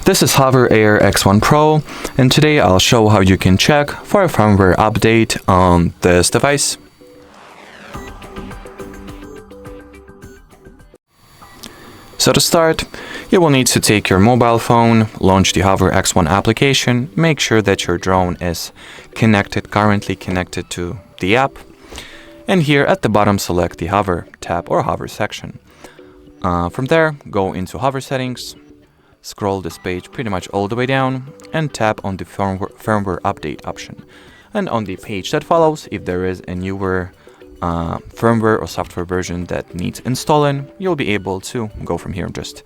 This is HOVERAir X1 PRO, and today I'll show how you can check for a firmware update on this device. So to start, you will need to take your mobile phone, launch the HOVERAir X1 application, make sure that your drone is currently connected to the app, and here at the bottom select the Hover tab or Hover section. From there, go into Hover settings, scroll this page pretty much all the way down, and tap on the firmware update option. And on the page that follows, if there is a newer firmware or software version that needs installing, you'll be able to go from here. Just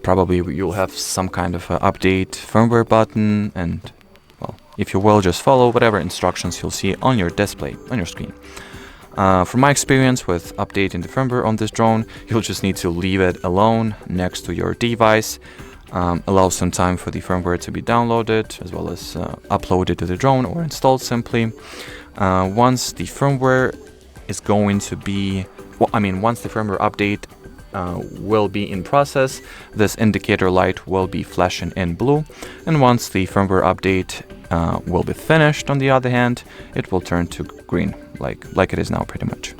probably you'll have some kind of update firmware button, and well, if you will, just follow whatever instructions you'll see on your display, on your screen. From my experience with updating the firmware on this drone, you'll just need to leave it alone next to your device, allow some time for the firmware to be downloaded as well as uploaded to the drone or installed simply. Once the firmware is going to be, once the firmware update will be in process, this indicator light will be flashing in blue, and once the firmware update will be finished, on the other hand, it will turn to green, like it is now pretty much.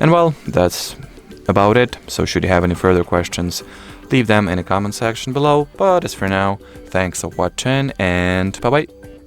And well, that's about it. So should you have any further questions, leave them in the comment section below. But as for now, thanks for watching and bye bye.